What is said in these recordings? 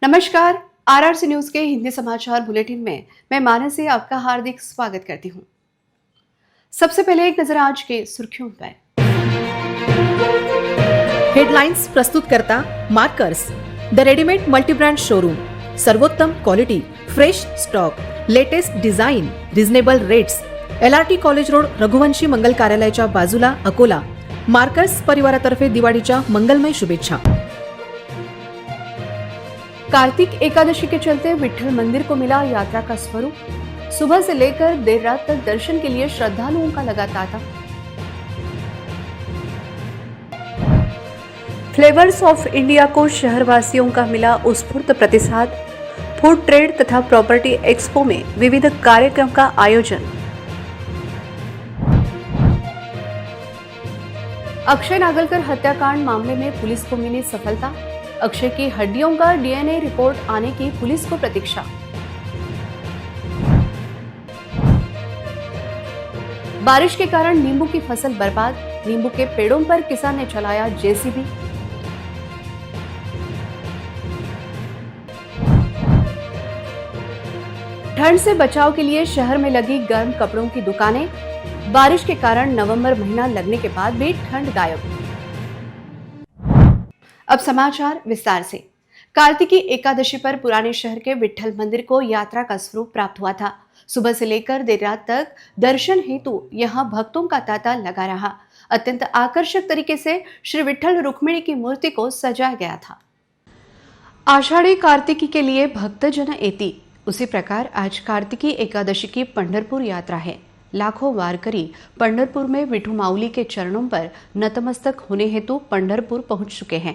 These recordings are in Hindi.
नमस्कार। आरआरसी न्यूज के हिंदी समाचार बुलेटिन में मैं मानसी आपका हार्दिक स्वागत करती हूं। सबसे पहले एक नजर आज के सुर्खियों पर। हेडलाइंस प्रस्तुत करता markers, the readymade multibrand showroom, सर्वोत्तम quality, fresh stock, latest design, reasonable rates, LRT college road, Raghuvanshi मंगल कार्यालयाच्या बाजूला, अकोला। मार्कर्स परिवारातर्फे दिवाळीच्या मंगलमय शुभेच्छा। कार्तिक एकादशी के चलते विट्ठल मंदिर को मिला यात्रा का स्वरूप। सुबह से लेकर देर रात तक दर्शन के लिए श्रद्धालुओं का लगा तांता। फ्लेवर्स ऑफ इंडिया को शहरवासियों का मिला उत्स्फूर्त प्रतिसाद। फूड ट्रेड तथा प्रॉपर्टी एक्सपो में विविध कार्यक्रम का आयोजन। अक्षय नागलकर हत्याकांड मामले में पुलिस को मिली सफलता। अक्षय की हड्डियों का DNA रिपोर्ट आने की पुलिस को प्रतीक्षा। बारिश के कारण नींबू की फसल बर्बाद। नींबू के पेड़ों पर किसान ने चलाया JCB। ठंड से बचाव के लिए शहर में लगी गर्म कपड़ों की दुकानें। बारिश के कारण नवंबर महीना लगने के बाद भी ठंड गायब। अब समाचार विस्तार से। कार्तिकी एकादशी पर पुराने शहर के विट्ठल मंदिर को यात्रा का स्वरूप प्राप्त हुआ था। सुबह से लेकर देर रात तक दर्शन हेतु यहां भक्तों का तांता लगा रहा। अत्यंत आकर्षक तरीके से श्री विट्ठल रुक्मिणी की मूर्ति को सजाया गया था। आषाढ़ी कार्तिकी के लिए भक्तजन एती, उसी प्रकार आज कार्तिकी एकादशी की पंढरपुर यात्रा है। लाखों वारकरी पंढरपुर में विठू माऊली के चरणों पर नतमस्तक होने हेतु पंढरपुर पहुंच चुके हैं।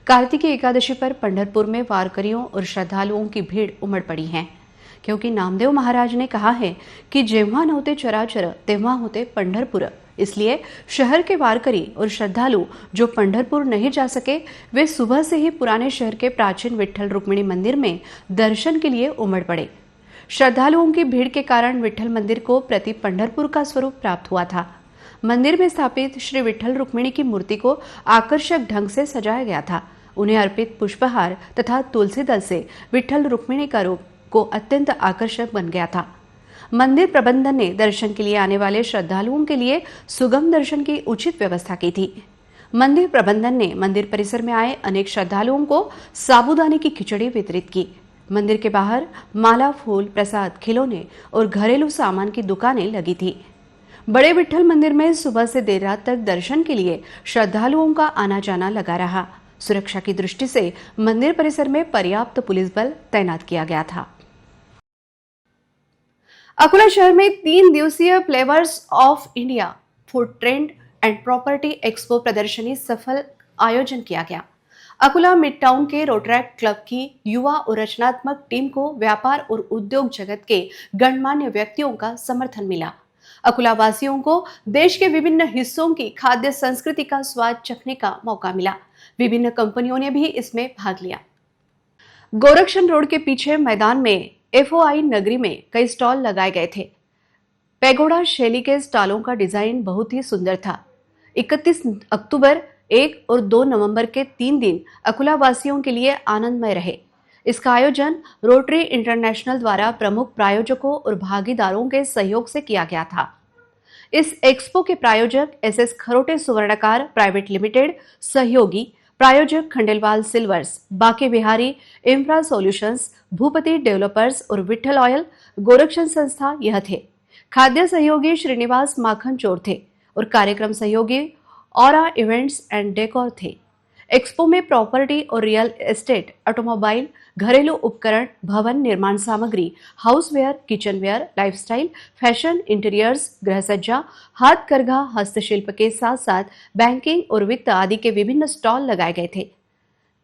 कार्तिकी एकादशी पर पंढरपुर में वारकरियों और श्रद्धालुओं की भीड़ उमड़ पड़ी है, क्योंकि नामदेव महाराज ने कहा है कि जेव्हा नव्हते चराचर तेव्हा होते पंढरपुर। इसलिए शहर के वारकरी और श्रद्धालु जो पंढरपुर नहीं जा सके, वे सुबह से ही पुराने शहर के प्राचीन विट्ठल रुक्मिणी मंदिर में दर्शन के लिए उमड़ पड़े। श्रद्धालुओं की भीड़ के कारण विट्ठल मंदिर को प्रति पंढरपुर का स्वरूप प्राप्त हुआ था। मंदिर में स्थापित श्री विट्ठल रुक्मिणी की मूर्ति को आकर्षक ढंग से सजाया गया था। उन्हें अर्पित पुष्पहार तथा तुलसी दल से विट्ठल रुक्मिणी का रूप को अत्यंत आकर्षक बन गया था। मंदिर प्रबंधन ने दर्शन के लिए आने वाले श्रद्धालुओं के लिए सुगम दर्शन की उचित व्यवस्था की थी। मंदिर प्रबंधन ने मंदिर परिसर में आए अनेक श्रद्धालुओं को साबूदाने की खिचड़ी वितरित की। मंदिर के बाहर माला, फूल, प्रसाद, खिलौने और घरेलू सामान की दुकानें लगी थी। बड़े विट्ठल मंदिर में सुबह से देर रात तक दर्शन के लिए श्रद्धालुओं का आना जाना लगा रहा। सुरक्षा की दृष्टि से मंदिर परिसर में पर्याप्त पुलिस बल तैनात किया गया था। अकोला शहर में 3 दिवसीय flavours of India food trend and property expo प्रदर्शनी सफल आयोजन किया गया। अकोला मिड टाउन के रोटरैक्ट क्लब की युवा और रचनात्मक टीम को व्यापार और उद्योग जगत के गणमान्य व्यक्तियों का समर्थन मिला। अकोला वासियों को देश के विभिन्न हिस्सों की खाद्य संस्कृति का स्वाद चखने का मौका मिला। विभिन्न कंपनियों ने भी इसमें भाग लिया। गोरक्षण रोड के पीछे मैदान में FOI नगरी में कई स्टॉल लगाए गए थे। पैगोडा शैली के स्टॉलों का डिजाइन बहुत ही सुंदर था। 31 अक्टूबर, 1 और 2 नवंबर के 3 दिन अकोला वासियों के लिए आनंदमय रहे। इसका आयोजन रोटरी इंटरनेशनल द्वारा प्रमुख प्रायोजकों और भागीदारों के सहयोग से किया गया था। इस एक्सपो के प्रायोजक SS खरोटे सुवर्णकार प्राइवेट लिमिटेड, सहयोगी प्रायोजक Khandelwal silvers, Banke Bihari infra solutions, Bhupathi developers और विट्ठल ऑयल गोरक्षण संस्था यह थे। खाद्य सहयोगी श्रीनिवास माखन चोर थे और कार्यक्रम सहयोगी ऑरा इवेंट्स एंड डेकोर थे। एक्सपो में प्रॉपर्टी और रियल एस्टेट, ऑटोमोबाइल, घरेलू उपकरण, भवन निर्माण सामग्री, houseware, kitchenware, lifestyle, fashion, interiors, गृहसज्जा, हाथकरघा, हस्तशिल्प के साथ साथ बैंकिंग और वित्त आदि के विभिन्न स्टॉल लगाए गए थे।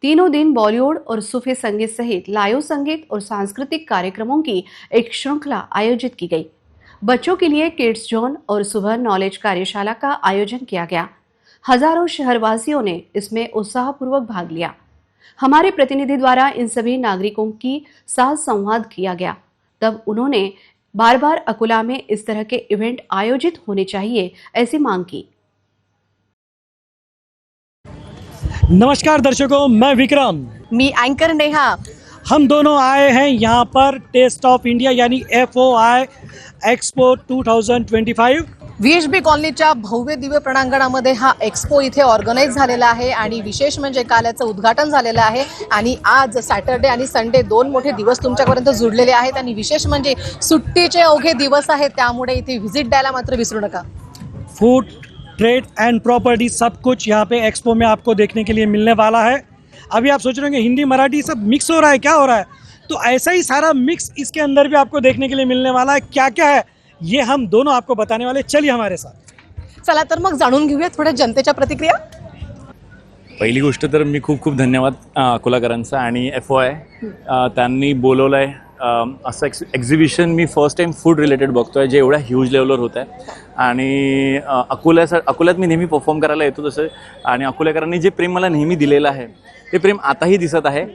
तीनों दिन बॉलीवुड और सूफी संगीत सहित लाइव संगीत और सांस्कृतिक कार्यक्रमों की एक श्रृंखला आयोजित की गई। बच्चों के लिए किड्स जोन और सुबह नॉलेज कार्यशाला का आयोजन किया गया। हजारों शहरवासियों ने इसमें उत्साहपूर्वक भाग लिया। हमारे प्रतिनिधि द्वारा इन सभी नागरिकों की साथ संवाद किया गया। तब उन्होंने बार बार अकोला में इस तरह के इवेंट आयोजित होने चाहिए ऐसी मांग की। नमस्कार दर्शकों, मैं विक्रम। मी अँकर नेहा। हम दोनों आए हैं यहाँ पर टेस्ट ऑफ इंडिया यानी FOI एक्सपो 2025। VHB कॉलनीच्या भव्य दिव्य प्रणांगणामध्ये हा एक्सपो इथे ऑर्गनाईज झालेला आहे आणि विशेष म्हणजे काल याचं उद्घाटन झालेलं आहे आणि आज सॅटर्डे आणि संडे दोन मोठे दिवस तुमच्यापर्यंत जुळलेले आहेत आणि विशेष म्हणजे सुट्टीचे अवघे दिवस आहेत, त्यामुळे इथे व्हिजिट द्यायला मात्र विसरू नका। फूड ट्रेड एंड प्रॉपर्टी सब कुछ यहाँ पे एक्सपो में आपको देखने के लिए मिलने वाला है। अभी आप सोच रहे होंगे हिंदी मराठी सब मिक्स हो रहा है, क्या हो रहा है? तो ऐसा ही सारा मिक्स इसके अंदर भी आपको देखने के लिए मिलने वाला है। क्या क्या है ये हम दोनों आपको बताने वाले, चलिए हमारे साथ। चला तर मग जाणून घेऊया थोड्या जनतेच्या प्रतिक्रिया। पहिली गोष्ट तर मी खूप खूप धन्यवाद अकोलाकरांचा आणि FOI त्यांनी बोलवलं आहे। असं एक्झिबिशन मी फर्स्ट टाइम फूड रिलेटेड बघतोय जे एवढ्या ह्यूज लेवलवर होत आहे आणि अकोल्यात मी नेहमी परफॉर्म करायला येतो तसं, आणि अकोलेकरांनी जे प्रेम मला नेहमी दिलेलं आहे ते प्रेम आताही दिसत आहे।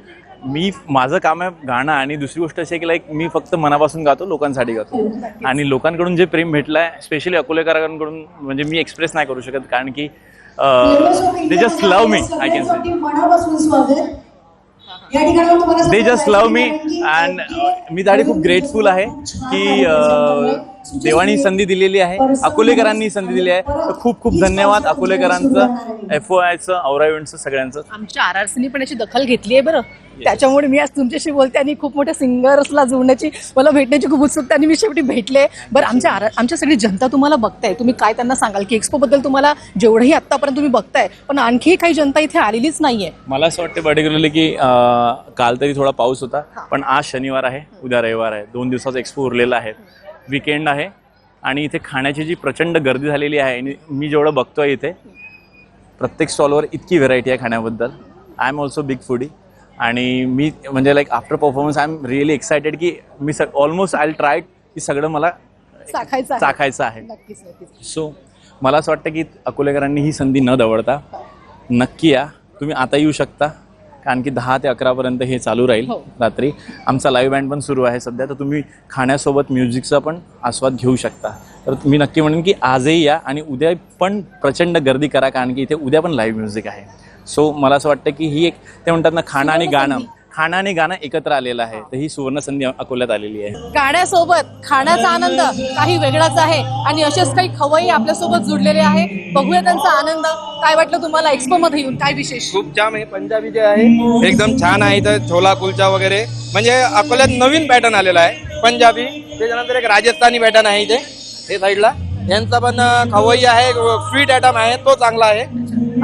माझं काम आहे गाणं आणि दुसरी गोष्ट अशी आहे की लाईक मी फक्त मनापासून गातो, लोकांसाठी गातो आणि लोकांकडून जे प्रेम भेटलं आहे स्पेशली अकोलेकरांकडून म्हणजे मी एक्सप्रेस नाही करू शकत, कारण की they just love me, I can say they just love me and मी त्यासाठी खूप ग्रेटफुल आहे की देवानी संधी दिलेली आहे, अकोलेकरांनी संधी दिली आहे। तर खूप खूप धन्यवाद अकोलेकरांचं, FOIचं, औरा इव्हेंट्सचं, सगळ्यांचं। आमच्या RRCनी पण याची दखल घेतली आहे बरं, त्याच्यामुळे मी आज तुमच्याशी बोलते आणि खूप मोठ्या सिंगर्सला जोडण्याची मला भेटण्याची खूप उत्सुकता आणि मी शेवटी भेटले। बरं आमच्या सगळी जनता तुम्हाला बघताय, तुम्ही काय त्यांना सांगाल की एक्सपो बद्दल तुम्हाला जेवढंही आत्तापर्यंत तुम्ही बघताय पण आणखी काही जनता इथे आलेलीच नाहीये? मला असं वाटतं पर्टिक्युलरली की काल तरी थोडा पाऊस होता, पण आज शनिवार आहे, उद्या रविवार आहे, 2 दिवसाचा एक्सपो उरलेला आहे, वीकेंड आहे आणि इथे खाण्याची जी प्रचंड गर्दी झालेली आहे आणि मी जेवढं बघतोय इथे प्रत्येक स्टॉलवर इतकी व्हेरायटी आहे खाण्याबद्दल। I am also big foodie आणि मी म्हणजे like after performance I am really excited की मी ऑलमोस्ट आय ट्राय की सगळं मला चाखायचं आहे। सो मला असं वाटतं की अकोलेकरांनी ही संधी न दवडता नक्की या, तुम्ही आता येऊ शकता, कारण की 10 ते 11 पर्यंत हे चालू राहील रात्री। आमचा लाईव्ह बँड पण सुरू आहे सध्या, तर तुम्ही खाण्यासोबत म्युझिकचा पण आस्वाद घेऊ शकता। तर मी नक्की म्हणेन की आजही या आणि उद्या पण प्रचंड गर्दी करा, कारण की इथे उद्या पण लाईव्ह म्युझिक आहे। सो मला असं वाटतं की ही एक ते म्हणतात ना खाणं आणि गाणं एकत्र आलेलं आहे, तर ही सुवर्ण संधी अकोल्यात आलेली आहे। गाण्यासोबत खाण्याचा आनंद काही वेगळाच आहे आणि असेच काही खवय्ये आपल्यासोबत जुडलेले आहे, बघूया त्यांचा आनंद। काय वाटलं तुम्हाला एक्सपो मध्ये येऊन, काय विशेष? खूप छान आहे, पंजाबी जे आहे एकदम छान आहे, इथं छोला कुलचा वगैरे म्हणजे अकोल्यात नवीन पॅटर्न आलेला आहे पंजाबी, त्याच्यानंतर एक राजस्थानी पॅटर्न आहे इथे हे साईडला, यांचा पण खवय्ये आहे, स्वीट आयटम आहे तो चांगला आहे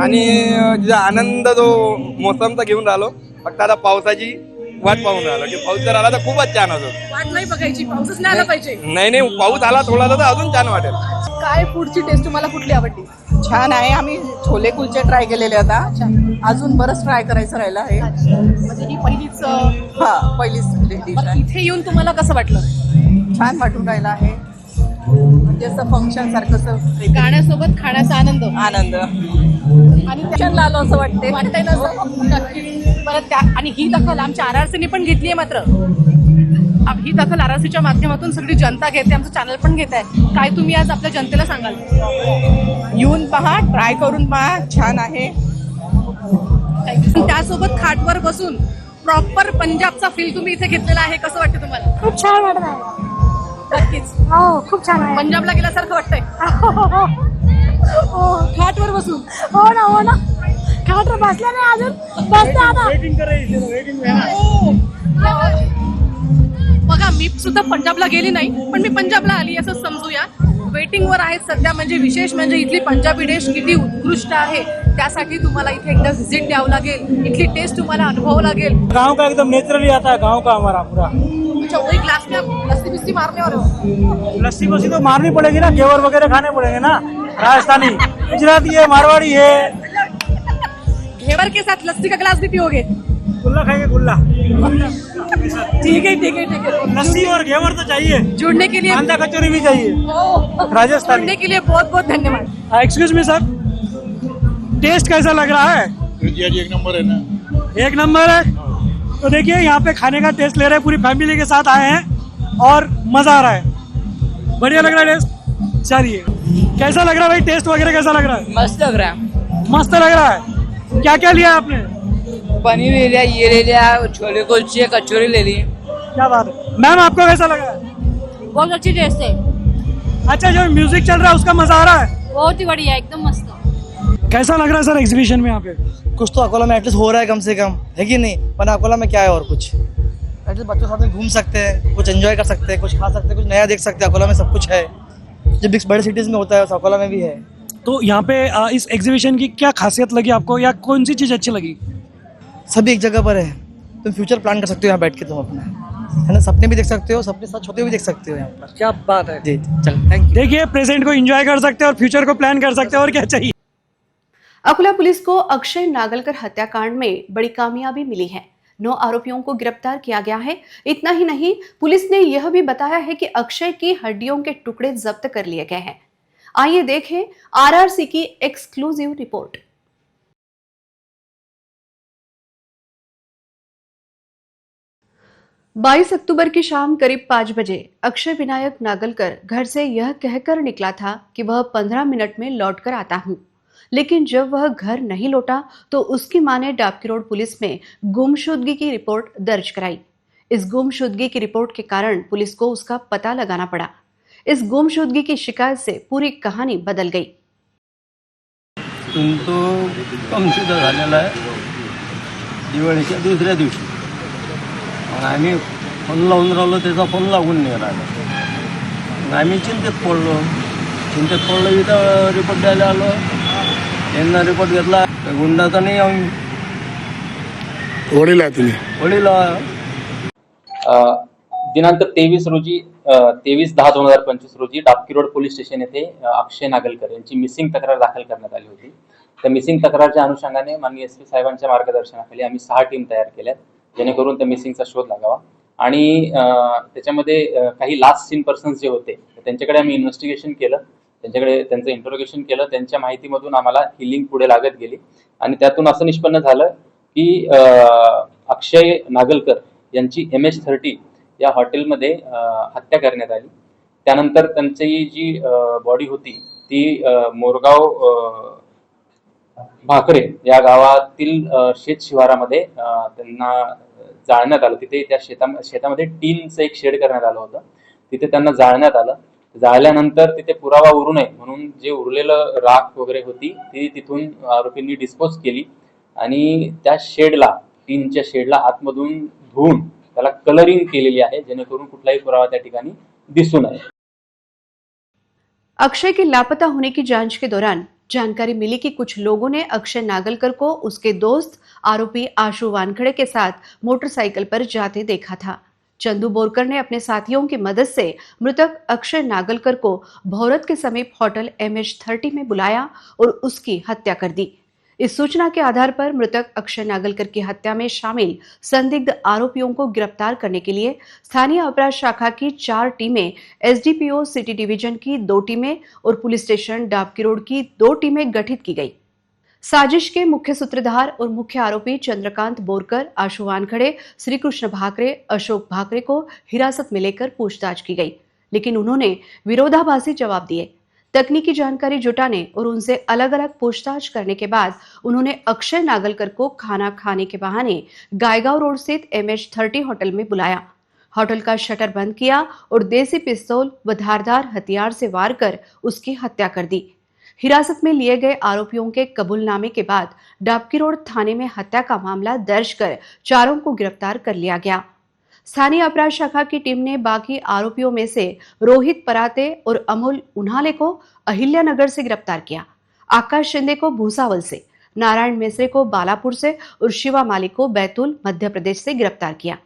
आणि तिचा आनंद जो मोसमचा घेऊन राहिलो, फक्त आता पावसाची वाट पाहून राहिलो की पाऊस जर आला तर खूपच छान होतो। वाट नाही बघायची, पाऊसच नाही आला पाहिजे। नाही पाऊस आला थोडा तर अजून छान वाटेल। काय पुढची टेस्ट तुम्हाला कुठली आवडली? छान आहे, आम्ही छोले कुलचे ट्राय केलेले आता, अजून बरंच ट्राय करायचं राहिलं आहे। म्हणजे ही पहिलीच पहिलीच डिश आहे। इथे येऊन तुम्हाला कसं वाटलं? छान वाटून राहिलं आहे, म्हणजे असं फंक्शन सारखं गाण्यासोबत खाण्याचा आनंद आणि त्याच्यात आलो असं वाटते वाटतंय ना नक्कीच। परत त्या आणि ही दखल आमच्या RRCने पण घेतली आहे, मात्र ही दखल RRCच्या माध्यमातून सगळी जनता घेते, आमचं चॅनल पण घेत आहे। काय तुम्ही आज आपल्या जनतेला सांगाल? येऊन पहा, ट्राय करून पहा, छान आहे। त्यासोबत खाटवर बसून प्रॉपर पंजाबचा फील तुम्ही इथे घेतलेला आहे, कसं वाटतं तुम्हाला? खूप छान वाटत आहे। नक्कीच, हो खूप छान आहे। पंजाबला गेल्यासारखं वाटतंय खाटवर बसून। हो ना खाटवर बसल्या नाही अजून, बसते आता। बघा मी सुद्धा पंजाबला गेली नाही, पण मी पंजाबला आली असं समजूया। वेटिंगवर आहेत सध्या, म्हणजे विशेष म्हणजे इथली पंजाबी डिश किती उत्कृष्ट आहे त्यासाठी तुम्हाला इथे एकदा व्हिजिट द्यावं लागेल, इथली टेस्ट तुम्हाला अनुभवावं लागेल। गाँव का एकदम नेचुरली आता है, गाँव का हमारा पूरा। अच्छा, वही ग्लास में लस्सी बिस्सी मारने वाले हो? लस्सी वस्सी तो मारनी पड़ेगी ना, घेवर वगैरह खाने पड़ेंगे ना, राजस्थानी गुजराती है, मारवाड़ी है। घेवर के साथ लस्सी का ग्लास भी पियोगे? गुल्ला खाएंगे, गुल्ला। ठीक है। लस्सी और घेवर तो चाहिए, जुड़ने के लिए अंडा कचौरी भी चाहिए राजस्थानी। जुड़ने के लिए बहुत बहुत धन्यवाद। एक्सक्यूज मी सर, टेस्ट कैसा लग रहा है? एक नंबर है ना, 1 नंबर है। तो देखिए यहाँ पे खाने का टेस्ट ले रहे हैं, पूरी फैमिली के साथ आए हैं और मजा आ रहा है, बढ़िया लग रहा है टेस्ट। चलिए, कैसा लग रहा है भाई, टेस्ट वगैरह कैसा लग रहा है? मस्त लग रहा है। मस्त लग रहा है। क्या क्या लिया आपने? पनीर ले लिया, ये ले लिया, छोले कुलचे, कचौरी ले ली। क्या बात है मैम, आपको कैसा लगा? बहुत अच्छी टेस्ट है, अच्छा, जो म्यूजिक चल रहा है उसका मजा आ रहा है? बहुत ही बढ़िया, एकदम मस्त। कैसा लग रहा है सर एग्जीबिशन में यहाँ पे? कुछ तो अकोला में एटलीस्ट हो रहा है कम से कम, है कि नहीं? पर अकोला में क्या है और कुछ, एटलीस्ट बच्चों के साथ में घूम सकते हैं, कुछ एंजॉय कर सकते हैं, कुछ खा सकते हैं, कुछ नया देख सकते हैं। अकोला में सब कुछ है, जो बिग बड़े सिटीज में होता है तो अकोला में भी है। तो यहाँ पे इस एग्जीबिशन की क्या खासियत लगी आपको, या कौन सी चीज अच्छी लगी? सभी एक जगह पर है, तुम फ्यूचर प्लान कर सकते हो यहाँ बैठ के, तुम अपना, है ना, सपने भी देख सकते हो, सपने सच होते हुए भी देख सकते हो यहाँ पर। क्या बात है जी, चल, थैंक यू। देखिए, प्रेजेंट को एंजॉय कर सकते हैं और फ्यूचर को प्लान कर सकते हैं, और क्या चाहिए। अकोला पुलिस को अक्षय नागलकर हत्याकांड में बड़ी कामयाबी मिली है। 9 आरोपियों को गिरफ्तार किया गया है। इतना ही नहीं, पुलिस ने यह भी बताया है कि अक्षय की हड्डियों के टुकड़े जब्त कर लिए गए हैं। आइए देखें आरआरसी की एक्सक्लूसिव रिपोर्ट। बाईस अक्टूबर की शाम करीब 5 बजे अक्षय विनायक नागलकर घर से यह कहकर निकला था कि वह 15 मिनट में लौटकर आता हूं, लेकिन जब वह घर नहीं लौटा तो उसकी मां ने डाबकी रोड पुलिस में गुमशुदगी की रिपोर्ट दर्ज कराई। इस गुमशुदगी की रिपोर्ट के कारण पुलिस को उसका पता लगाना पड़ा। इस गुमशुदगी की शिकायत से पूरी कहानी बदल गई। तो गुमशुदा झालेला आहे दिवाळीच्या दुसऱ्या दिवशी, मग आम्ही फोन लावून राहिलो, त्याचा फोन लागून नाही राहिला। मग आम्ही चिंतेत पडलो, इथं रिपोर्ट द्यायला आलो, यांना रिपोर्ट घेतला, गुंडा तर नाही आम्ही वडील आहे तुम्ही? वडील दिनांक 23/10/2025 रोजी डाबकी रोड पोलीस स्टेशन येथे अक्षय नागलकर यांची मिसिंग तक्रार दाखल करण्यात आली होती। त्या मिसिंग तक्रारच्या अनुषंगाने माननीय एसपी साहेबांच्या मार्गदर्शनाखाली आम्ही 6 टीम तयार केल्या, जेणेकरून त्या मिसिंगचा शोध लागावा। आणि त्याच्यामध्ये काही लास्ट सीन पर्सन्स जे होते त्यांच्याकडे आम्ही इन्व्हेस्टिगेशन केलं, त्यांचं इंटरोगेशन केलं। त्यांच्या माहितीमधून आम्हाला हिलिंग पुढे लागत गेली आणि त्यातून असं निष्पन्न झालं की अक्षय नागलकर यांची MH30 या हॉटेलमध्ये हत्या करण्यात आली। त्यानंतर त्यांची जी बॉडी होती ती मोरगाव भाकरे या गावातील शेत शिवारामध्ये त्यांना जाळण्यात आलं। तिथे त्या शेतामध्ये टीनचं एक शेड करण्यात आलं होतं, तिथे त्यांना जाळण्यात आलं। जाळल्यानंतर तिथे पुरावा उरू नये म्हणून जे उरलेलं राख वगैरे होती ती तिथून आरोपींनी डिस्पोज केली आणि त्या शेडला, टीनच्या शेडला आतमधून धुवून त्याला कलरिंग केलेली आहे, जेणेकरून कुठलाही पुरावा त्या ठिकाणी दिसू नये। अक्षय के लापता होने की जांच के दौरान जानकारी मिली कि कुछ लोगों ने अक्षय नागलकर को उसके दोस्त आरोपी आशु वानखड़े के साथ मोटरसाइकिल पर जाते देखा था। चंदू बोरकर ने अपने साथियों की मदद से मृतक अक्षय नागलकर को भौरत के समीप होटल MH30 में बुलाया और उसकी हत्या कर दी। इस सूचना के आधार पर मृतक अक्षय नागलकर की हत्या में शामिल संदिग्ध आरोपियों को गिरफ्तार करने के लिए स्थानीय अपराध शाखा की 4 टीमें, SDPO सिटी डिवीजन की 2 टीमें और पुलिस स्टेशन डाबकी रोड की 2 टीमें गठित की गई। साजिश के मुख्य सूत्रधार और मुख्य आरोपी चंद्रकांत बोरकर, आशु वानखड़े, श्री कृष्ण भाकरे, अशोक भाकरे को हिरासत में लेकर पूछताछ की गई, लेकिन उन्होंने विरोधाभासी जवाब दिए। तकनीकी जानकारी जुटाने और उनसे अलग अलग पूछताछ करने के बाद उन्होंने अक्षय नागलकर को खाना खाने के बहाने गायगांव रोड स्थित MH30 होटल में बुलाया। होटल का शटर बंद किया और देसी पिस्तौल व धारदार हथियार से वार कर उसकी हत्या कर दी। हिरासत में लिए गए आरोपियों के कबूलनामे के बाद डाबकी रोड थाने में हत्या का मामला दर्ज कर चारों को गिरफ्तार कर लिया गया। स्थानीय अपराध शाखा की टीम ने बाकी आरोपियों में से रोहित पराते और अमोल उन्हाले को अहिल्यानगर से गिरफ्तार किया, आकाश शिंदे को भूसावल से, नारायण मिश्रे को बालापुर से और शिवा मालिक को बैतूल मध्य प्रदेश से गिरफ्तार किया।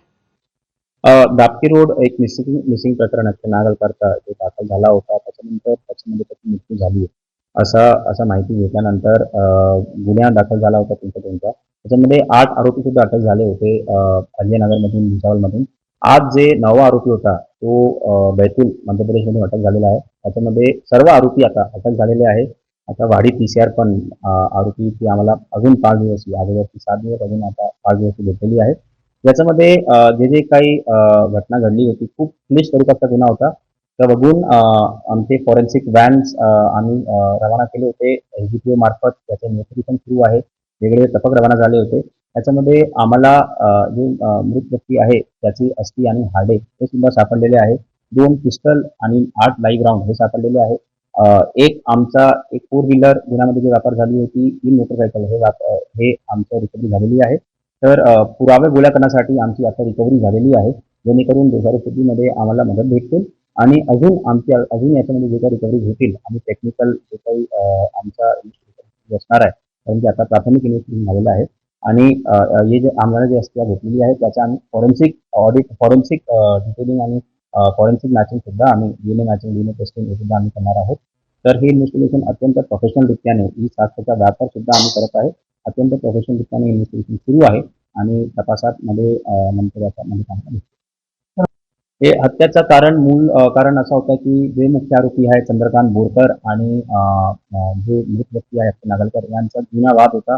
डाबकी रोड एक मिसिंग प्रकरण अक्षय नागलकरचा जो दाखल झाला होता, त्याच्यानंतर त्याच्यामध्ये त्याची मृत्यू झाली असं माहिती घेतल्यानंतर गुन्हा दाखल झाला होता त्यांचा। त्याच्यामध्ये 8 आरोपी सुद्धा अटक झाले होते अहिल्यानगरमधून, भुसावळमधून। आज जे 9वा आरोपी होता तो बैतूल मध्य प्रदेशमधून अटक झालेला आहे। त्याच्यामध्ये सर्व आरोपी आता अटक झालेले आहे। आता वाढी PCR पण आरोपीची आम्हाला अजून 5 दिवस, अगोदरची 7 दिवस, अजून आता 5 दिवस घेतलेली आहे। याच्यामध्ये जे काही घटना घडली होती, खूप क्लिष्ट स्वरूपाचा गुन्हा होता। त्या बघून आमचे फॉरेन्सिक व्हॅन्स आम्ही रवाना केले होते SDPO मार्फत, त्याचे इन्व्हेस्टिगेशन सुरू आहे। वेगवेगळे पथक रवाना झाले होते त्याच्यामध्ये आम्हाला जे मृत व्यक्ती आहे त्याची अस्थी आणि हाडे हे सुद्धा सापडलेले आहे. 2 पिस्टल आणि 8 लाईव्ह राउंड हे सापडलेले आहे. एक आमचा एक 4 व्हीलर गुन्ह्यामध्ये जी व्यापार झाली होती, 3 मोटरसायकल हे आमचं रिकव्हरी झालेली आहे. तर पुरावे गोळा करण्यासाठी आमची आता रिकव्हरी झालेली आहे. जेणेकरून दोषारोपीमध्ये आम्हाला मदत भेटतील आणि अजून याच्यामध्ये जे काही रिकव्हरी होतील आणि टेक्निकल जे काही आमचा इन्व्हेस्टिगेशन असणार आहे, कारण की आता प्राथमिक इन्व्हेस्टिगेशन झालेलं आहे आणि हे जे आम्हाला जी अस्थिया भेटलेली आहे त्याच्या आम्ही फॉरेन्सिक डिटेलिंग आणि फॉरेन्सिक मॅचिंग सुद्धा आम्ही डीएनए मॅचिंग, डीएनए टेस्टिंग हे सुद्धा आम्ही करणार आहोत. तर हे इन्व्हेस्टिगेशन अत्यंत प्रोफेशनल रित्याने ही साक्ष्याचा व्यापार सुद्धा आम्ही करत आहे. अत्यंत प्रोफेशनल रित्याने इन्व्हेस्टिगेशन सुरू आहे आणि तपासामध्ये नंतर याच्यामध्ये काम हे हत्याचं मूळ कारण असं होतं की जे मुख्य आरोपी आहे चंद्रकांत बोरकर आणि जे मृत व्यक्ती आहे अक्षय नागलकर यांचा जुना वाद होता.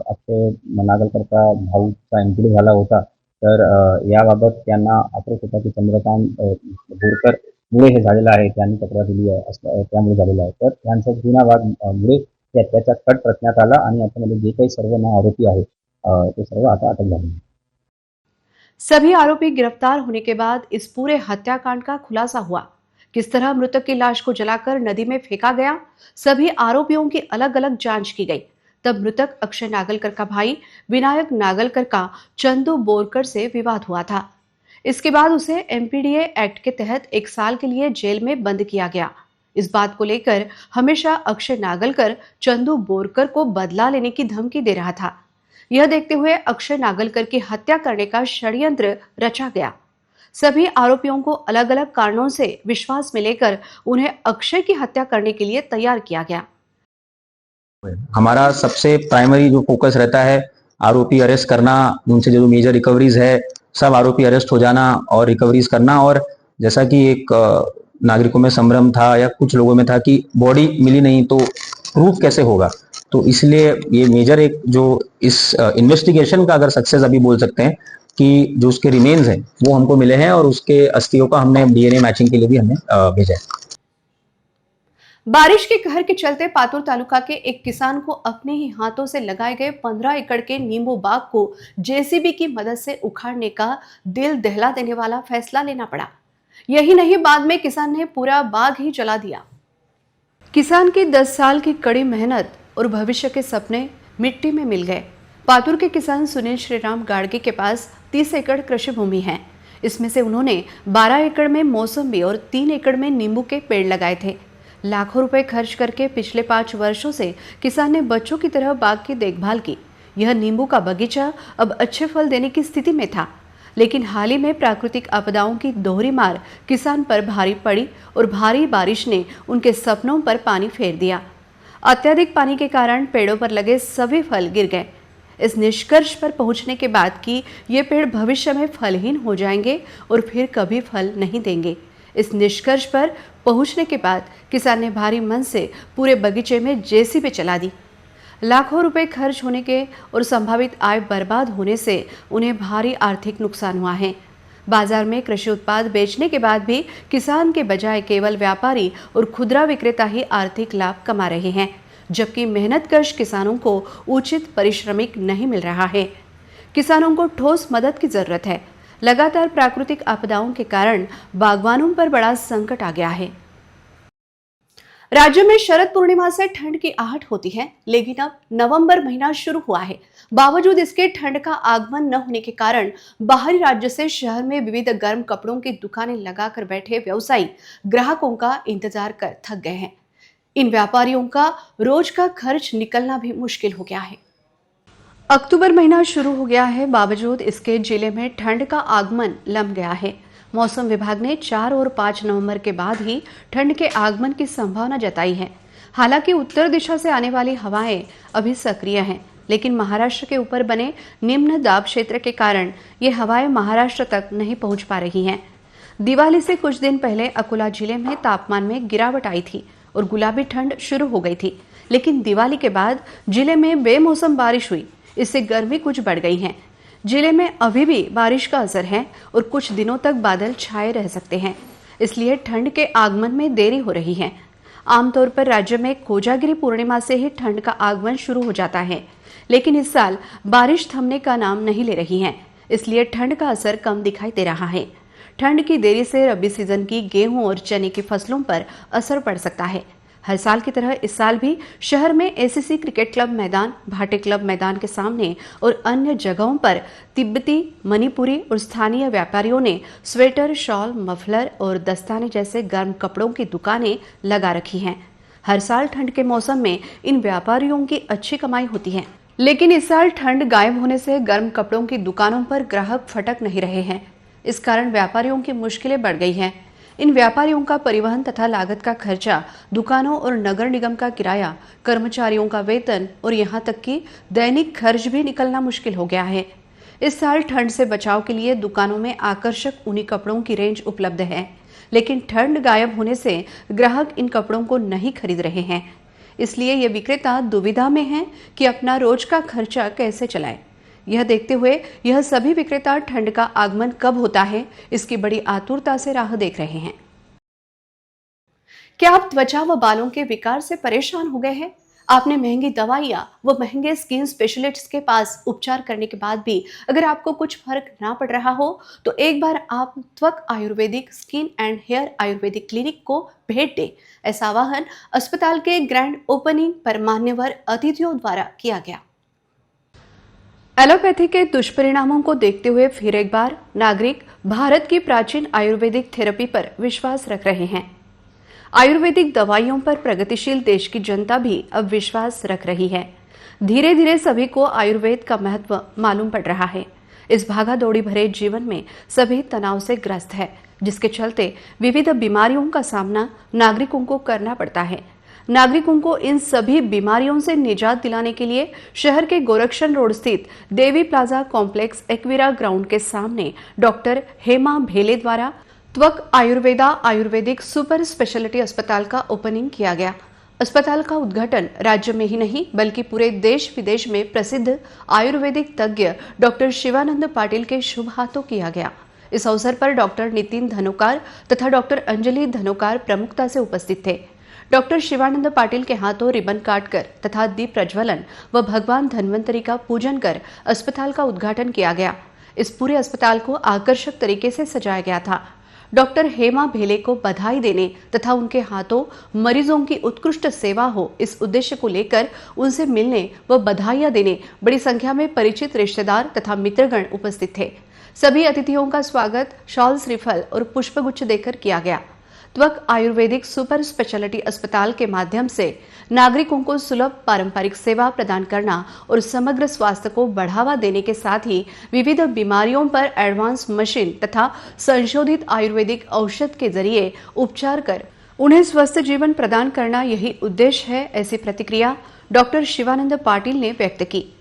अक्षय नागलकरचा भाऊचा एन्क्वायरी झाला होता. तर याबाबत त्यांना आक्रोश होता की चंद्रकांत बोरकर मुळे हे झालेलं आहे, त्यांनी तक्रार दिली आहे त्यामुळे झालेलं आहे. तर यांचा जुना वाद मुळे त्याचा कट रचण्यात आला आणि याच्यामध्ये जे काही सर्व आरोपी आहेत ते सर्व आता अटक झाले हैं। सभी आरोपी गिरफ्तार होने के बाद इस पूरे हत्याकांड का खुलासा हुआ। किस तरह मृतक की लाश को जलाकर नदी में फेंका गया, सभी आरोपियों की अलग अलग जांच की गई। तब मृतक अक्षय नागलकर का भाई विनायक नागलकर का चंदू बोरकर से विवाद हुआ था। इसके बाद उसे एमपीडीए एक्ट के तहत 1 साल के लिए जेल में बंद किया गया। इस बात को लेकर हमेशा अक्षय नागलकर चंदू बोरकर को बदला लेने की धमकी दे रहा था। यह देखते हुए अक्षय नागलकर की हत्या करने का षड्यंत्र रचा गया। सभी आरोपियों को अलग अलग कारणों से विश्वास में लेकर उन्हें अक्षय की हत्या करने के लिए तैयार किया गया। हमारा सबसे प्राइमरी जो फोकस रहता है आरोपी अरेस्ट करना, उनसे जो मेजर रिकवरीज है सब आरोपी अरेस्ट हो जाना और रिकवरीज करना। और जैसा कि एक नागरिकों में संभ्रम था या कुछ लोगों में था कि बॉडी मिली नहीं तो प्रूफ कैसे होगा, तो इसलिए ये मेजर एक जो इस इन्वेस्टिगेशन का अगर सक्सेस अभी बोल सकते हैं कि जो उसके रिमेन्स हैं वो हमको मिले हैं और उसके अस्थियों का हमने डीएनए मैचिंग के लिए भी हमने भेजा है। बारिश के कहर के चलते पातुर तालुका के एक किसान को अपने ही हाथों से लगाए गए 15 एकड़ के नींबू बाग को जेसीबी की मदद से उखाड़ने का दिल दहला देने वाला फैसला लेना पड़ा। यही नहीं, बाद में किसान ने पूरा बाग ही जला दिया। किसान की 10 साल की कड़ी मेहनत और भविष्य के सपने मिट्टी में मिल गए। पातुर के किसान सुनील श्रीराम गाड़गे के पास 30 एकड़ कृषि भूमि है। इसमें से उन्होंने 12 एकड़ में मौसम्बी और 3 एकड़ में नींबू के पेड़ लगाए थे। लाखों रुपए खर्च करके पिछले 5 वर्षों से किसान ने बच्चों की तरह बाग की देखभाल की। यह नींबू का बगीचा अब अच्छे फल देने की स्थिति में था, लेकिन हाल ही में प्राकृतिक आपदाओं की दोहरी मार किसान पर भारी पड़ी और भारी बारिश ने उनके सपनों पर पानी फेर दिया। अत्यधिक पानी के कारण पेड़ों पर लगे सभी फल गिर गए। इस निष्कर्ष पर पहुंचने के बाद कि ये पेड़ भविष्य में फलहीन हो जाएंगे और फिर कभी फल नहीं देंगे, इस निष्कर्ष पर पहुंचने के बाद किसान ने भारी मन से पूरे बगीचे में जेसीबी चला दी। लाखों रुपए खर्च होने के और संभावित आय बर्बाद होने से उन्हें भारी आर्थिक नुकसान हुआ है। बाजार में कृषि उत्पाद बेचने के बाद भी किसान के बजाय केवल व्यापारी और खुदरा विक्रेता ही आर्थिक लाभ कमा रहे हैं, जबकि मेहनतकश किसानों को उचित पारिश्रमिक नहीं मिल रहा है। किसानों को ठोस मदद की जरूरत है। लगातार प्राकृतिक आपदाओं के कारण बागवानों पर बड़ा संकट आ गया है। राज्य में शरद पूर्णिमा से ठंड की आहट होती है, लेकिन अब नवंबर महीना शुरू हुआ है। बावजूद इसके ठंड का आगमन न होने के कारण बाहरी राज्य से शहर में विविध गर्म कपड़ों की दुकानें लगाकर बैठे व्यवसायी ग्राहकों का इंतजार कर थक गए हैं। इन व्यापारियों का रोज का खर्च निकलना भी मुश्किल हो गया है। अक्टूबर महीना शुरू हो गया है, बावजूद इसके जिले में ठंड का आगमन लम गया है। मौसम विभाग ने 4 और 5 नवंबर के बाद ही ठंड के आगमन की संभावना जताई है। हालांकि उत्तर दिशा से आने वाली हवाएं अभी सक्रिय हैं, लेकिन महाराष्ट्र के ऊपर बने निम्न दाब क्षेत्र के कारण ये हवाएं महाराष्ट्र तक नहीं पहुंच पा रही हैं। दिवाली से कुछ दिन पहले अकोला जिले में तापमान में गिरावट आई थी और गुलाबी ठंड शुरू हो गई थी, लेकिन दिवाली के बाद जिले में बेमौसम बारिश हुई, इससे गर्मी कुछ बढ़ गई है। जिले में अभी भी बारिश का असर है और कुछ दिनों तक बादल छाए रह सकते हैं, इसलिए ठंड के आगमन में देरी हो रही है। आमतौर पर राज्य में कोजागिरी पूर्णिमा से ही ठंड का आगमन शुरू हो जाता है, लेकिन इस साल बारिश थमने का नाम नहीं ले रही है, इसलिए ठंड का असर कम दिखाई दे रहा है। ठंड की देरी से रबी सीजन की गेहूं और चने की फसलों पर असर पड़ सकता है। हर साल की तरह इस साल भी शहर में एसीसी क्रिकेट क्लब मैदान, भाटे क्लब मैदान के सामने और अन्य जगहों पर तिब्बती, मणिपुरी और स्थानीय व्यापारियों ने स्वेटर, शॉल, मफलर और दस्ताने जैसे गर्म कपड़ों की दुकानें लगा रखी हैं। हर साल ठंड के मौसम में इन व्यापारियों की अच्छी कमाई होती है, लेकिन इस साल ठंड गायब होने से गर्म कपड़ों की दुकानों पर ग्राहक फटक नहीं रहे हैं। इस कारण व्यापारियों की मुश्किलें बढ़ गई हैं। इन व्यापारियों का परिवहन तथा लागत का खर्चा, दुकानों और नगर निगम का किराया, कर्मचारियों का वेतन और यहाँ तक कि दैनिक खर्च भी निकलना मुश्किल हो गया है। इस साल ठंड से बचाव के लिए दुकानों में आकर्षक ऊनी कपड़ों की रेंज उपलब्ध है, लेकिन ठंड गायब होने से ग्राहक इन कपड़ों को नहीं खरीद रहे हैं। इसलिए ये विक्रेता दुविधा में हैं कि अपना रोज का खर्चा कैसे चलाएं। यह देखते हुए यह सभी विक्रेता ठंड का आगमन कब होता है, इसकी बड़ी आतुरता से राह देख रहे हैं। क्या आप त्वचा व बालों के विकार से परेशान हो गए हैं? आपने महंगी दवाइयां व महंगे स्किन स्पेशलिस्ट के पास उपचार करने के बाद भी अगर आपको कुछ फर्क ना पड़ रहा हो, तो एक बार आप Tvak Ayurvedic skin and hair Ayurvedic clinic को भेंट दें। ऐसा आह्वान अस्पताल के ग्रैंड ओपनिंग पर मान्यवर अतिथियों द्वारा किया गया। एलोपैथी के दुष्परिणामों को देखते हुए फिर एक बार नागरिक भारत की प्राचीन आयुर्वेदिक थेरेपी पर विश्वास रख रहे हैं। आयुर्वेदिक दवाइयों पर प्रगतिशील देश की जनता भी अब विश्वास रख रही है। धीरे धीरे सभी को आयुर्वेद का महत्व मालूम पड़ रहा है। इस भागा दौड़ी भरे जीवन में सभी तनाव से ग्रस्त है, जिसके चलते विविध बीमारियों का सामना नागरिकों को करना पड़ता है। नागरिकों को इन सभी बीमारियों से निजात दिलाने के लिए शहर के गोरक्षण रोड स्थित देवी प्लाजा कॉम्प्लेक्स एक्वीरा ग्राउंड के सामने डॉक्टर हेमा भेले द्वारा त्वक आयुर्वेदा आयुर्वेदिक सुपर स्पेशलिटी अस्पताल का ओपनिंग किया गया। अस्पताल का उद्घाटन राज्य में ही नहीं बल्कि पूरे देश विदेश में प्रसिद्ध आयुर्वेदिक तज्ञ डॉक्टर शिवानंद पाटिल के शुभ हाथों किया गया। इस अवसर पर डॉक्टर नितिन धनोकार तथा डॉक्टर अंजलि धनोकार प्रमुखता से उपस्थित थे। डॉक्टर शिवानंद पाटिल के हाथों रिबन काटकर तथा दीप प्रज्वलन व भगवान धन्वंतरी का पूजन कर अस्पताल का उद्घाटन किया गया। इस पूरे अस्पताल को आकर्षक तरीके से सजाया गया था। डॉक्टर हेमा भेले को बधाई देने तथा उनके हाथों मरीजों की उत्कृष्ट सेवा हो, इस उद्देश्य को लेकर उनसे मिलने व बधाइयां देने बड़ी संख्या में परिचित रिश्तेदार तथा मित्रगण उपस्थित थे। सभी अतिथियों का स्वागत शॉल, श्रीफल और पुष्पगुच्छ देकर किया गया। त्वक आयुर्वेदिक सुपर स्पेशलिटी अस्पताल के माध्यम से नागरिकों को सुलभ पारंपरिक सेवा प्रदान करना और समग्र स्वास्थ्य को बढ़ावा देने के साथ ही विविध बीमारियों पर एडवांस मशीन तथा संशोधित आयुर्वेदिक औषध के जरिए उपचार कर उन्हें स्वस्थ जीवन प्रदान करना यही उद्देश्य है। ऐसी प्रतिक्रिया डॉक्टर शिवानंद पाटिल ने व्यक्त की।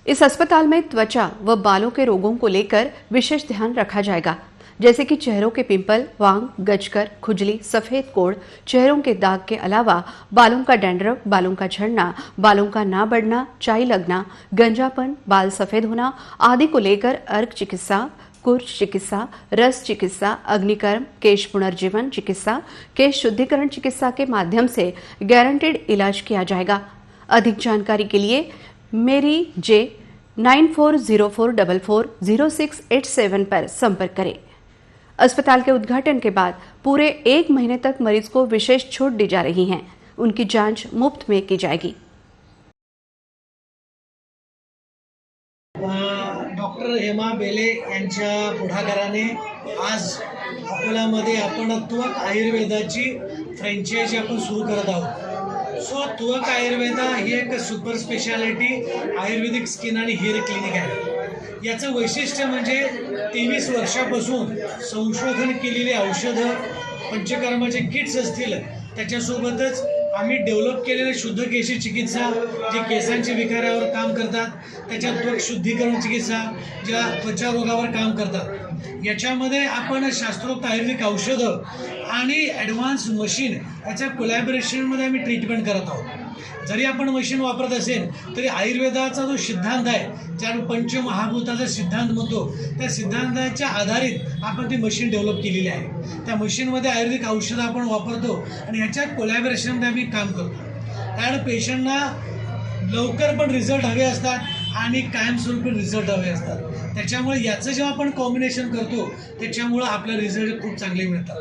इस अस्पताल में त्वचा व बालों के रोगों को लेकर विशेष ध्यान रखा जाएगा, जैसे कि चेहरों के पिंपल, वांग, गजकर, खुजली, सफेद कोड़, चेहरों के दाग के अलावा बालों का डैंड्रफ, बालों का झड़ना, बालों का ना बढ़ना, चाई लगना, गंजापन, बाल सफेद होना आदि को लेकर अर्क चिकित्सा, कुर्च चिकित्सा, रस चिकित्सा, अग्निकर्म, केश पुनर्जीवन चिकित्सा, केश शुद्धिकरण चिकित्सा के माध्यम से गारंटेड इलाज किया जाएगा। अधिक जानकारी के लिए मेरी जे 9404440687 पर संपर्क करें। अस्पताल के उद्घाटन के बाद पूरे 1 महीने तक मरीज को विशेष छूट दी जा रही है। उनकी जांच मुफ्त में की जाएगी। डॉक्टर हेमा बेले यांच्या पुढाकाराने आज अकोल्यामध्ये आपण त्वक आयुर्वेदाची फ्रँचायझी आपण सुरू करत आहोत। सो त्वक आयुर्वेदा ही एक सुपर स्पेशालिटी आयुर्वेदिक स्किन आणि हेअर क्लिनिक आहे। याचं वैशिष्ट्य म्हणजे 23 वर्षापासून संशोधन केलेली औषधं, पंचकर्माचे किट्स असतील, त्याच्यासोबतच आम्ही डेव्हलप केलेले शुद्ध केशी चिकित्सा, जे केसांच्या विकारावर काम करतात, त्याच्या त्वक शुद्धीकरण चिकित्सा, ज्या त्वचा रोगावर काम करतात, याच्यामध्ये आपण शास्त्रोक्त आयुर्वेदिक औषधं आणि ॲडव्हान्स मशीन याच्या कोलॅबोरेशनमध्ये आम्ही ट्रीटमेंट करत आहोत। जरी आपण मशीन वापरत असेल तरी आयुर्वेदाचा जो सिद्धांत आहे, ज्याला पंचमहाभूताचा सिद्धांत म्हणतो, त्या सिद्धांताच्या आधारित आपण ती मशीन डेव्हलप केलेली आहे। त्या मशीनमध्ये आयुर्वेदिक औषधं आपण वापरतो आणि ह्याच्या कोलॅबोरेशनमध्ये आम्ही काम करतो। कारण पेशंटना लवकर पण रिझल्ट हवे असतात आणि कायमस्वरूपी रिझल्ट हवे असतात. त्याच्यामुळे याचं जेव्हा आपण कॉम्बिनेशन करतो त्याच्यामुळं आपले रिझल्ट खूप चांगले मिळतात.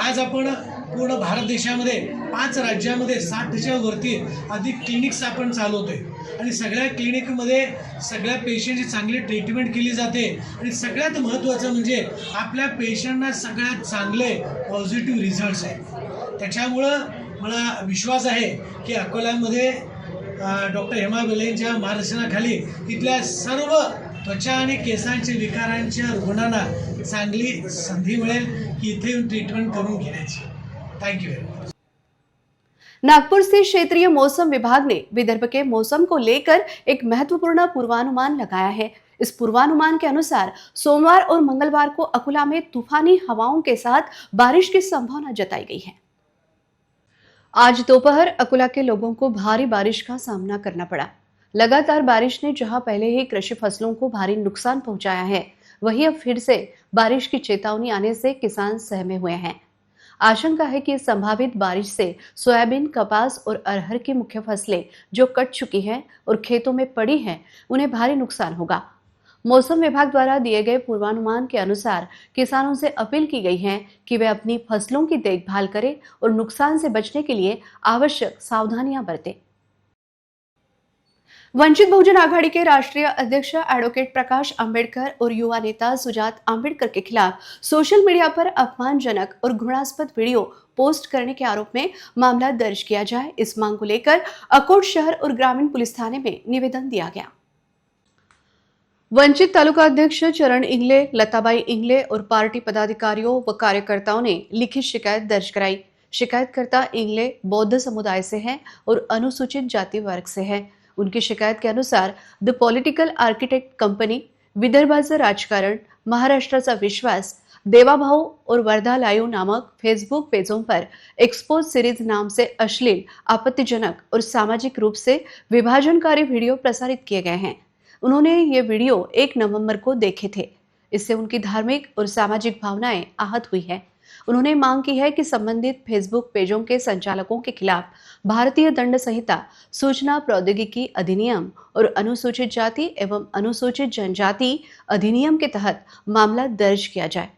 आज आपण पूर्ण भारत देशामध्ये 5 राज्यामध्ये 60च्या वरती अधिक क्लिनिक्स आपण चालवतोय आणि सगळ्या क्लिनिकमध्ये सगळ्या पेशंटची चांगली ट्रीटमेंट केली जाते आणि सगळ्यात महत्त्वाचं म्हणजे आपल्या पेशंटना सगळ्यात चांगले पॉझिटिव्ह रिझल्ट्स आहेत. त्याच्यामुळं मला विश्वास आहे की अकोल्यामध्ये डॉक्टर हेमा बेलेंच्या मार्गदर्शनाखाली इथल्या सर्व त्वचा आणि केसांच्या विकारांच्या रुग्णांना चांगली संधी मिळेल की इथे येऊन ट्रीटमेंट करून घेण्याची. Thank you very much. Nagpur स्थित क्षेत्रीय मौसम विभाग ने विदर्भ के मौसम को लेकर एक महत्वपूर्ण पूर्वानुमान लगाया है. इस पूर्वानुमान के अनुसार सोमवार और मंगलवार को अकोला में तूफानी हवाओं के साथ बारिश की संभावना जताई गई है. आज दोपहर अकोला के लोगों को भारी बारिश का सामना करना पड़ा. लगातार बारिश ने जहां पहले ही कृषि फसलों को भारी नुकसान पहुंचाया है, वहीं अब फिर से बारिश की चेतावनी आने से किसान सहमे हुए हैं. आशंका है कि संभावित बारिश से सोयाबीन, कपास और अरहर की मुख्य फसलें जो कट चुकी हैं और खेतों में पड़ी हैं, उन्हें भारी नुकसान होगा. मौसम विभाग द्वारा दिए गए पूर्वानुमान के अनुसार किसानों से अपील की गई है कि वे अपनी फसलों की देखभाल करें और नुकसान से बचने के लिए आवश्यक सावधानियां बरतें. वंचित बहुजन आघाड़ी के राष्ट्रीय अध्यक्ष एडवोकेट प्रकाश अंबेडकर और युवा नेता सुजात अंबेडकर के खिलाफ सोशल मीडिया पर अपमानजनक और घृणास्पद वीडियो पोस्ट करने के आरोप में मामला दर्ज किया जाए, इस मांग को लेकर अकोट शहर और ग्रामीण पुलिस थाने में निवेदन दिया गया. वंचित तालुका अध्यक्ष चरण इंगले, लताबाई इंगले और पार्टी पदाधिकारियों व कार्यकर्ताओं ने लिखित शिकायत दर्ज कराई. शिकायतकर्ता इंगले बौद्ध समुदाय से हैं और अनुसूचित जाति वर्ग से हैं. उनकी शिकायत के अनुसार द पॉलिटिकल आर्किटेक्ट कंपनी, विदर्भाचं राजकारण, महाराष्ट्राचा विश्वास, देवाभाऊ और वर्धा लाइव नामक फेसबुक पेजों पर एक्सपोज सीरीज नाम से अश्लील, आपत्तिजनक और सामाजिक रूप से विभाजनकारी वीडियो प्रसारित किए गए हैं. उन्होंने ये वीडियो 1 नवंबर को देखे थे. इससे उनकी धार्मिक और सामाजिक भावनाएं आहत हुई है. उन्होंने मांग की है कि संबंधित फेसबुक पेजों के संचालकों के खिलाफ भारतीय दंड संहिता, सूचना प्रौद्योगिकी अधिनियम और अनुसूचित जाति एवं अनुसूचित जनजाति अधिनियम के तहत मामला दर्ज किया जाए.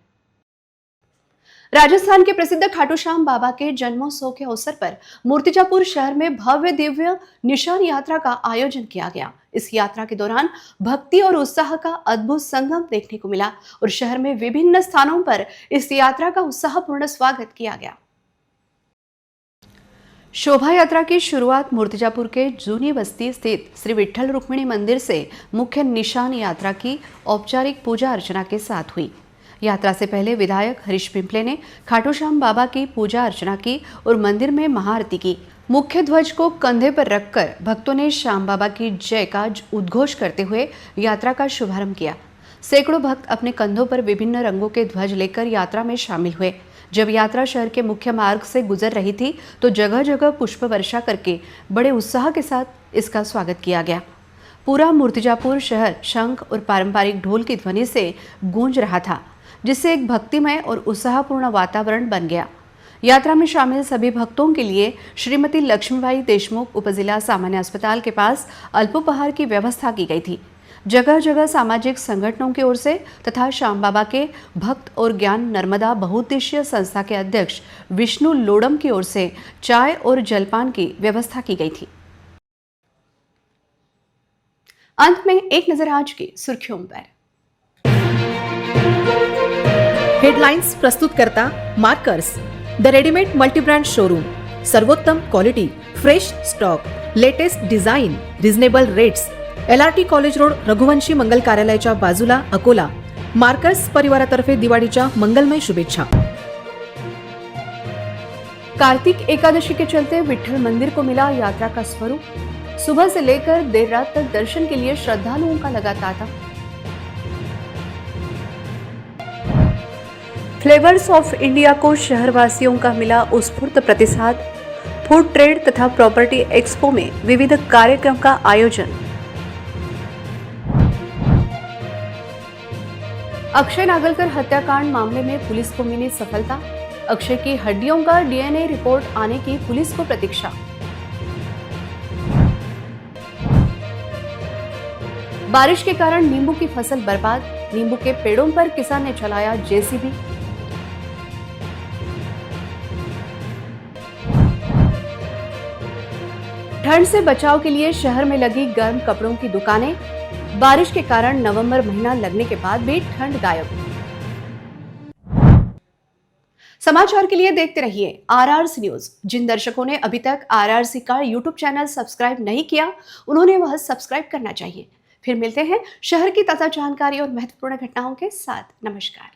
राजस्थान के प्रसिद्ध खाटू श्याम बाबा के जन्मोत्सव के अवसर पर मूर्तिजापुर शहर में भव्य दिव्य निशान यात्रा का आयोजन किया गया. इस यात्रा के दौरान भक्ति और उत्साह का अद्भुत संगम देखने को मिला और शहर में विभिन्न स्थानों पर इस यात्रा का उत्साहपूर्ण स्वागत किया गया. शोभा यात्रा की शुरुआत मूर्तिजापुर के जूनी बस्ती स्थित श्री विठ्ठल रुक्मिणी मंदिर से मुख्य निशान यात्रा की औपचारिक पूजा अर्चना के साथ हुई. यात्रा से पहले विधायक हरीश पिंपले ने खाटू श्याम बाबा की पूजा अर्चना की और मंदिर में महाआरती की. मुख्य ध्वज को कंधे पर रखकर भक्तों ने श्याम बाबा की जय का उद्घोष करते हुए यात्रा का शुभारंभ किया. सैकड़ों भक्त अपने कंधों पर विभिन्न रंगों के ध्वज लेकर यात्रा में शामिल हुए. जब यात्रा शहर के मुख्य मार्ग से गुजर रही थी तो जगह जगह पुष्प वर्षा करके बड़े उत्साह के साथ इसका स्वागत किया गया. पूरा मूर्तिजापुर शहर शंख और पारंपरिक ढोल की ध्वनि से गूंज रहा था, जिससे एक भक्तिमय और उत्साहपूर्ण वातावरण बन गया. यात्रा में शामिल सभी भक्तों के लिए श्रीमती लक्ष्मीबाई देशमुख उपजिला सामान्य अस्पताल के पास अल्पोपहार की व्यवस्था की गई थी. जगह जगह सामाजिक संगठनों की ओर से तथा श्याम बाबा के भक्त और ज्ञान नर्मदा बहुउद्देशीय संस्था के अध्यक्ष विष्णु लोडम की ओर से चाय और जलपान की व्यवस्था की गई थी. अंत में एक नजर आज की सुर्खियों पर. हेडलाइन्स प्रस्तुत करता markers, the readymade multibrand showroom. सर्वोत्तम quality, fresh stock, latest design, reasonable rates. LRT college road, Raghuvanshi मंगल कार्यालयाच्या बाजूला, अकोला. मार्कर्स परिवारातर्फे दिवाळीच्या मंगलमय शुभेच्छा. कार्तिक एकादशी के चलते विठ्ठल मंदिर को मिला यात्रा का स्वरूप. सुबह से लेकर देर रात तक दर्शन के लिए श्रद्धालुओं का लगा तांता. फ्लेवर्स ऑफ इंडिया को शहरवासियों का मिला उत्स्फूर्त प्रतिसाद. फूड ट्रेड तथा प्रॉपर्टी एक्सपो में विविध कार्यक्रम का आयोजन. अक्षय नागलकर हत्याकांड मामले में पुलिस को मिली सफलता. अक्षय की हड्डियों का DNA रिपोर्ट आने की पुलिस को प्रतीक्षा. बारिश के कारण नींबू की फसल बर्बाद, नींबू के पेड़ों पर किसान ने चलाया जेसीबी। ठंड से बचाव के लिए शहर में लगी गर्म कपड़ों की दुकानें, बारिश के कारण नवंबर महीना लगने के बाद भी ठंड गायब। समाचार के लिए देखते रहिए आरआरसी न्यूज। जिन दर्शकों ने अभी तक आरआरसी का यूट्यूब चैनल सब्सक्राइब नहीं किया, उन्होंने वह सब्सक्राइब करना चाहिए। फिर मिलते हैं शहर की ताजा जानकारी और महत्वपूर्ण घटनाओं के साथ। नमस्कार।